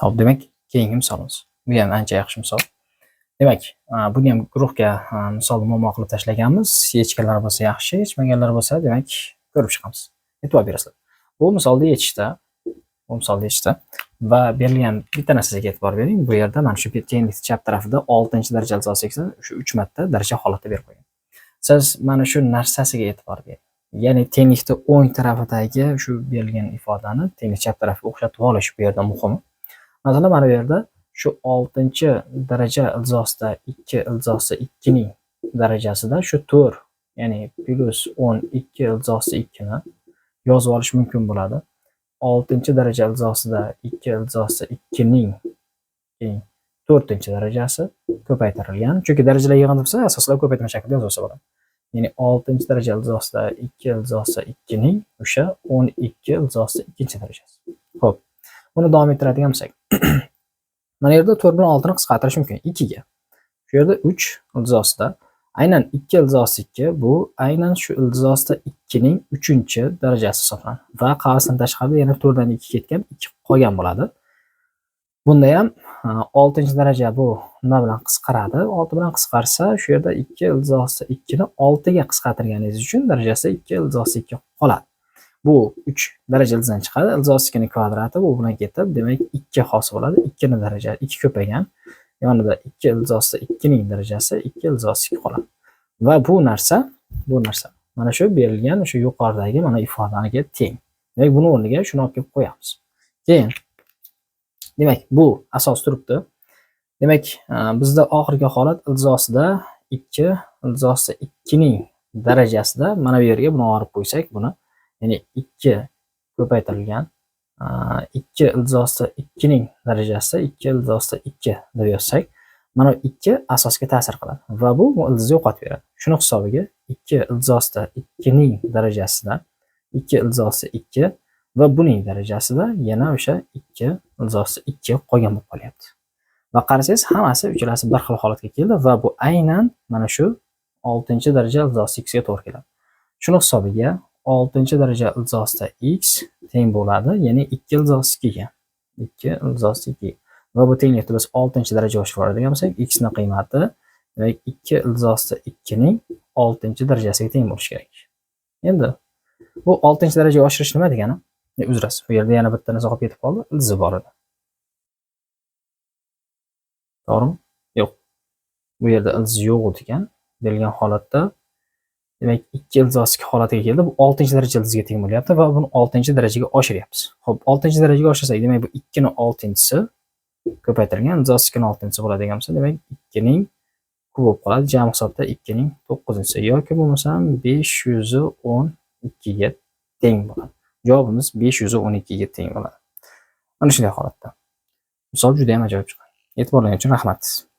Hop, demak, keyingi misolimiz. Bu ham ancha yaxshi misol. Demak, buni ham guruhga misol muammo qilib tashlaganmiz. Yechganlar bo'lsa yaxshi, yechmaganlar bo'lsa, demak, ko'rib chiqamiz. E'tibor berasizlar. Bu misolda yechishda va berilgan bitta narsaga e'tibor bering. Bu yerda mana shu tenglik chap tarafida 6-daraja iltizosekni shu 3 marta daraja holatda berib qo'ygan. Siz mana shu narsasiga e'tibor bering. Ya'ni tenglikni o'ng tarafidagi shu berilgan ifodani tenglik chap tarafiga o'xshatib olish bu yerda muhim. Masalan, mana bu yerda shu 6-daraja iltizosida 2 iltizosi 2 ning darajasida shu 4, ya'ni +12 iltizosi 2 ni yozib olish mumkin bo'ladi. 6-daraja iltizosida 2 iltizosi 2 ning 4-darajasi ko'paytirilgan. Chunki darajalar yig'indi bo'lsa, asoslab ko'paytirma shaklida yozib olsa bo'ladi. Ya'ni 6-daraja iltizosida 2 iltizosi 2 ning o'sha 12 iltizosi 2-darajasi. Xo'p, buni davom ettiradigan bo'lsak, mana yerda 4 bilan 6 ni qisqartirish mumkin 2 ga. Shu yerda 3 iltizosida aynan 2 iltizosi 2 bu aynan shu iltizosida 2 ning 3-darajasi hisoblanadi va qavsdan tashqarida yana 4 dan 2 ketgan 2 qolgan bo'ladi. Bunda ham 6-daraja bu nima bilan qisqaradi? 6 bilan qisqarsa, shu yerda 2 iltizosi 2 ni 6 ga qisqartirganingiz uchun darajasi 2 iltizosi 2 qoladi. Bu 3 daraja ildizidan chiqadi. Iltizosi 2 ning kvadrati bu bilan ketib, demak 2 hosil bo'ladi. 2 ning daraja 2 ko'paygan. Yonida 2 iltizosi 2 ning darajasi 2 iltizosi 2 qoladi. Va bu narsa mana shu berilgan o'sha yuqoridagi mana ifodaniga teng. Demak, buni o'rniga shuni olib kelib qo'yamiz. Keyin demak, bu asos turibdi. Demak, bizda oxirgi holat iltizosida 2 iltizosi 2 ning darajasida mana bu yerga buni olib qo'ysak, buni ya'ni 2 ko'paytirilgan 2 iltizosi 2 ning darajasi 2 iltizosi 2 deb yozsak, mana 2 asosga ta'sir qiladi va bu ildizni yo'qotib beradi. Shuni hisobiga 2 iltizosida 2 ning darajasida 2 iltizosi 2 va buning darajasida yana o'sha 2 iltizosi 2 qolgan bo'lib qolyapti. Va qarasangiz, hammasi uchalasi bir xil holatga keldi va bu aynan mana shu 6-daraja iltizosi x ga to'g'ri keladi. Shuni hisobiga 6-daraja iltizosida x teng bo'ladi, ya'ni 2 iltizosi 2 ga. 2 iltizosi 2. Va bu tenglikni biz 6-darajaga oshirib oladigan bo'lsak, x ning qiymati demak 2 iltizosi 2 ning 6-darajasiga teng bo'lishi kerak. Endi bu 6-darajaga oshirish nima degani? Uzrasiz, bu yerda yana bitta narsa qolib ketib qoldi, ildizi bor edi. To'g'rimi? Yo'q. Bu yerda ildizi yo'q ekan. Berilgan holatda demak 2 iltizosi 2 holatiga keldi. Bu 6-daraja ildiziga teng bo'lyapti va buni 6-darajaga oshiryapmiz. Xo'p, 6-darajaga oshirsak, demak bu 2 ning 6-si ko'paytirilgan iltizosi 2 ning 6-si bo'ladigan bo'lsa, demak 2 ning kubi bo'lib qoladi. Jami hisobda 2 ning 9-si yoki bo'lmasam 512 ga teng bo'ladi. Javobimiz 512 ga teng bo'ladi. Mana shunday holatda. Misol juda ham ajoyib chiqadi. E'tiborlaringiz uchun rahmat.